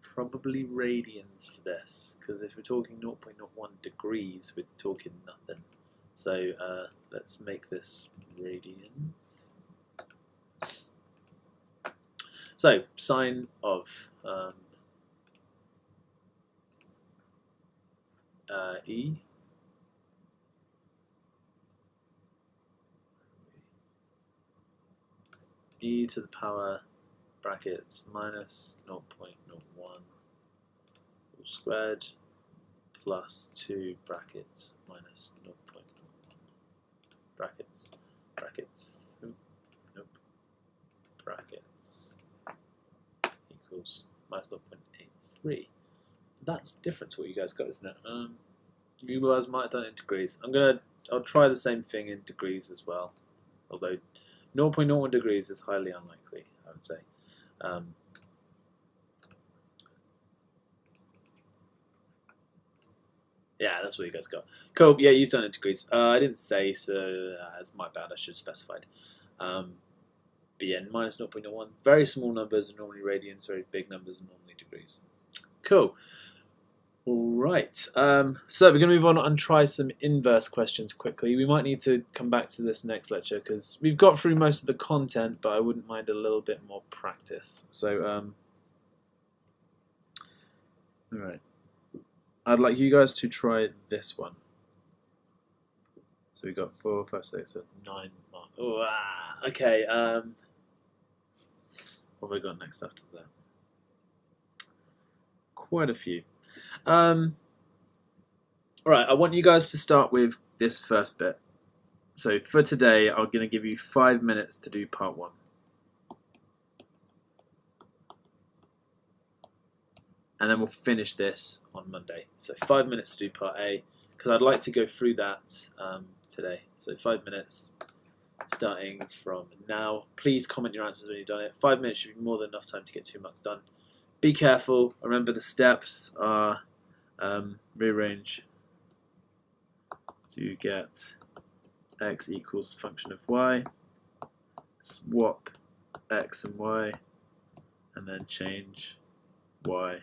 probably radians for this, because if we're talking 0.01 degrees, we're talking nothing. So let's make this radians. So sine of e e to the power brackets minus 0.01 all squared plus 2 brackets minus 0.01 brackets brackets equals minus 0.83. That's different to what you guys got, isn't it? You guys might have done it in degrees. I'll try the same thing in degrees as well, although 0.01 degrees is highly unlikely, I would say. Yeah, that's what you guys got. Cool. Yeah, you've done it in degrees. I didn't say, so that's my bad. I should have specified. But yeah, minus 0.01. Very small numbers are normally radians. Very big numbers are normally degrees. Cool. All right. So we're going to move on and try some inverse questions quickly. We might need to come back to this next lecture because we've got through most of the content, but I wouldn't mind a little bit more practice. So, all right. I'd like you guys to try this one. So we got 4, 5, 6, 7, 9 mark. Oh, okay. What have I got next after that? Quite a few. All right, I want you guys to start with this first bit. So for today, I'm going to give you 5 minutes to do part 1. And then we'll finish this on Monday. So 5 minutes to do part A, because I'd like to go through that today. So 5 minutes starting from now. Please comment your answers when you've done it. 5 minutes should be more than enough time to get 2 marks done. Be careful. Remember the steps are rearrange to get x equals function of y, swap x and y, and then change y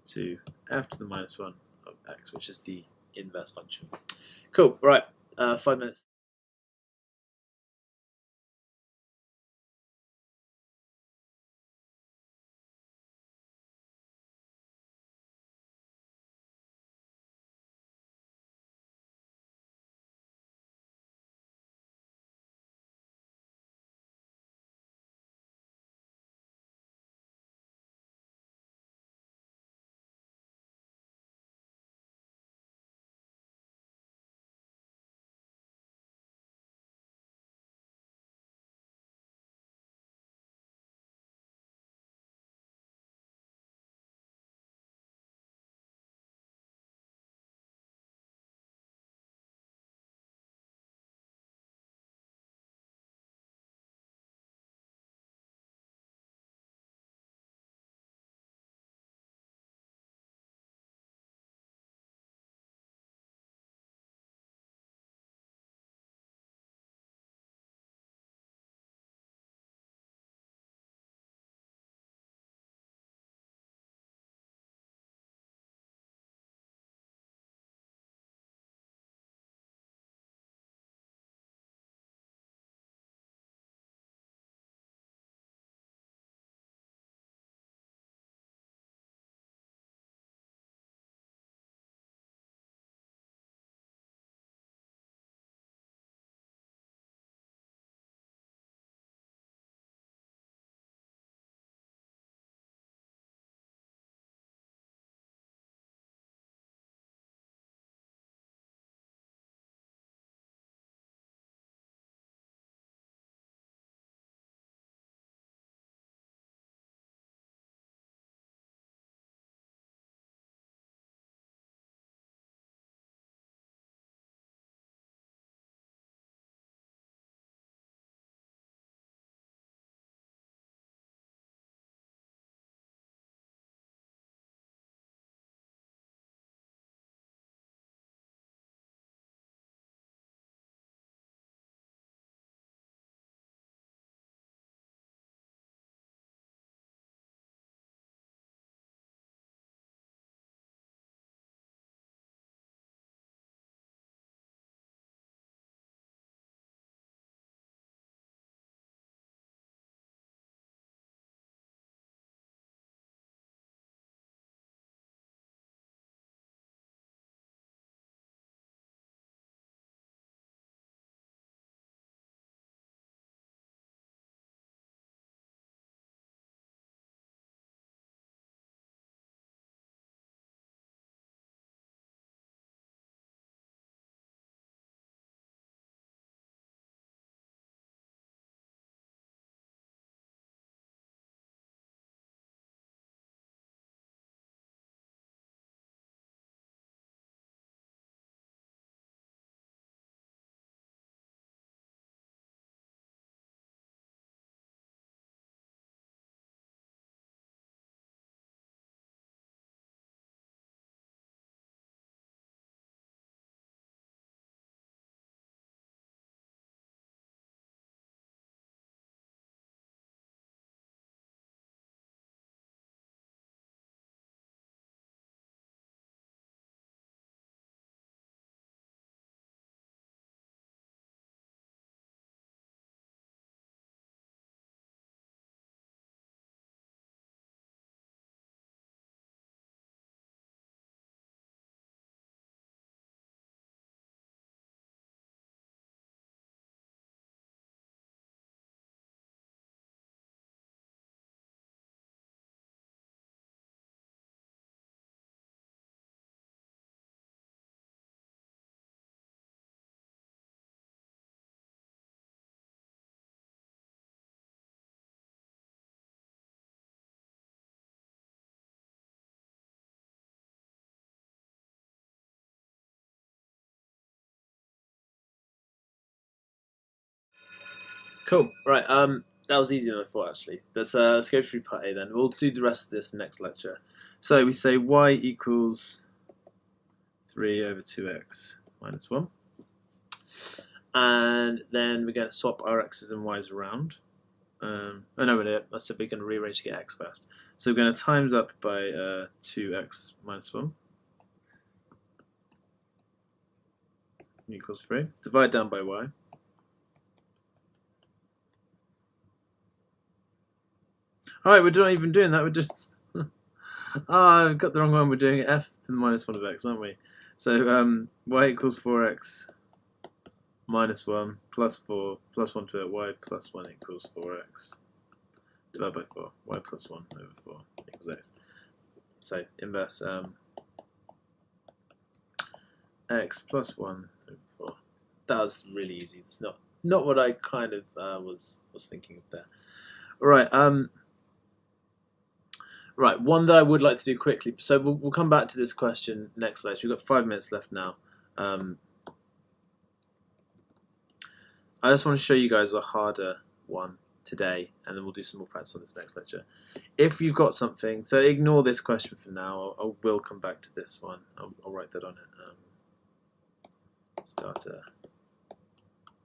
to f to the minus 1 of x, which is the inverse function. Cool. Right. 5 minutes. Cool. Right. That was easier than I thought, actually. Let's go through part A then. We'll do the rest of this next lecture. So we say y equals 3 over 2x minus 1. And then we're going to swap our x's and y's around. Oh no, I said we're going to rearrange to get x first. So we're going to times up by 2x minus 1 equals 3. Divide down by y. Alright, we're not even doing that, we're just... I've got the wrong one, we're doing f to the minus 1 of x, aren't we? So y equals 4x minus 1 plus 4 plus 1 to it, y plus 1 equals 4x. Divided by 4, y plus 1 over 4 equals x. So inverse x plus 1 over 4. That was really easy. It's not what I kind of was thinking of there. Right, right, one that I would like to do quickly. So we'll come back to this question next lecture. We've got 5 minutes left now. I just want to show you guys a harder one today, and then we'll do some more practice on this next lecture. If you've got something, so ignore this question for now. I will come back to this one. I'll write that on it. Starter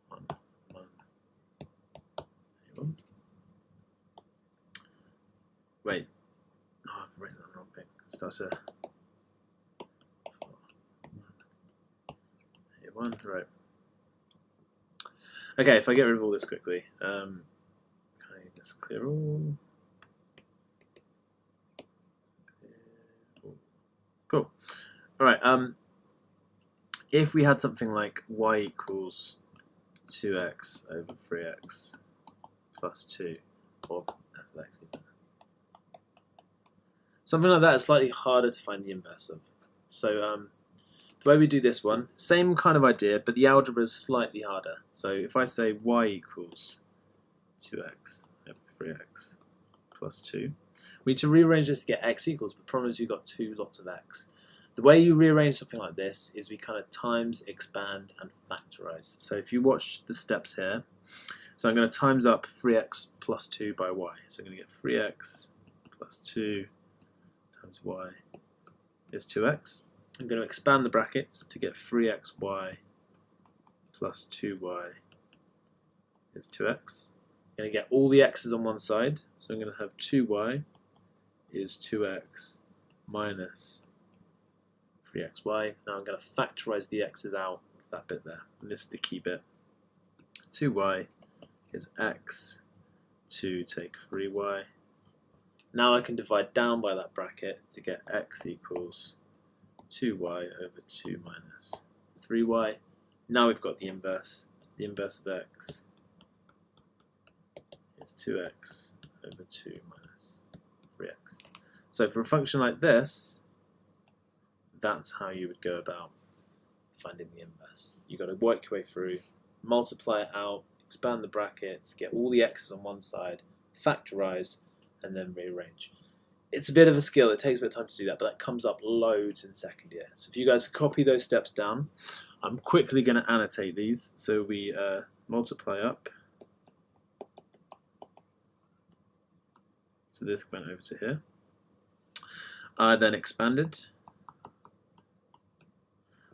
1, 1. Wait. Oh, I've written the wrong thing. Starter 1, right. Okay, if I get rid of all this quickly, can I just clear all? Cool. All right. If we had something like y equals 2x over 3x plus 2, or f of x even. Something like that is slightly harder to find the inverse of. So the way we do this one, same kind of idea, but the algebra is slightly harder. So if I say y equals 2x over 3x plus 2, we need to rearrange this to get x equals, but the problem is we've got 2 lots of x. The way you rearrange something like this is we kind of times, expand, and factorize. So if you watch the steps here, so I'm going to times up 3x plus 2 by y. So I'm going to get 3x plus 2 times y is 2x. I'm going to expand the brackets to get 3xy plus 2y is 2x. I'm going to get all the x's on one side, so I'm going to have 2y is 2x minus 3xy. Now I'm going to factorize the x's out of that bit there, and this is the key bit. 2y is x to take 3y. Now I can divide down by that bracket to get x equals 2y over 2 minus 3y. Now we've got the inverse. The inverse of x is 2x over 2 minus 3x. So for a function like this, that's how you would go about finding the inverse. You've got to work your way through, multiply it out, expand the brackets, get all the x's on one side, factorize, and then rearrange. It's a bit of a skill, it takes a bit of time to do that, but that comes up loads in second year. So if you guys copy those steps down, I'm quickly going to annotate these. So we multiply up. So this went over to here. I then expanded.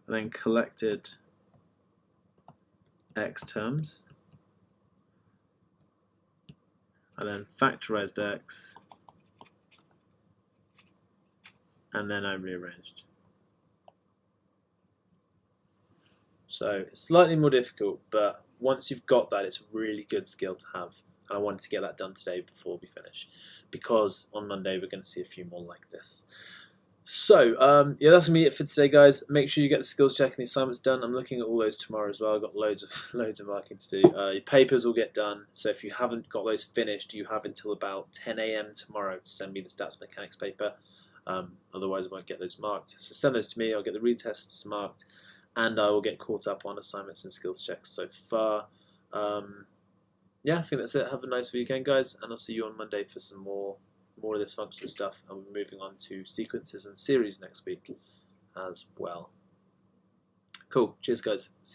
I then collected x terms. I then factorized x. And then I rearranged. So it's slightly more difficult, but once you've got that, it's a really good skill to have. And I wanted to get that done today before we finish, because on Monday we're going to see a few more like this. So yeah, that's gonna be it for today, guys. Make sure you get the skills check and the assignments done. I'm looking at all those tomorrow as well. I've got loads of marking to do. Your papers will get done. So if you haven't got those finished, you have until about 10 AM tomorrow to send me the stats mechanics paper. Otherwise I won't get those marked. So send those to me, I'll get the retests marked, and I will get caught up on assignments and skills checks so far. Yeah, I think that's it. Have a nice weekend, guys, and I'll see you on Monday for some more of this functional stuff, and we're moving on to sequences and series next week as well. Cool, cheers guys. See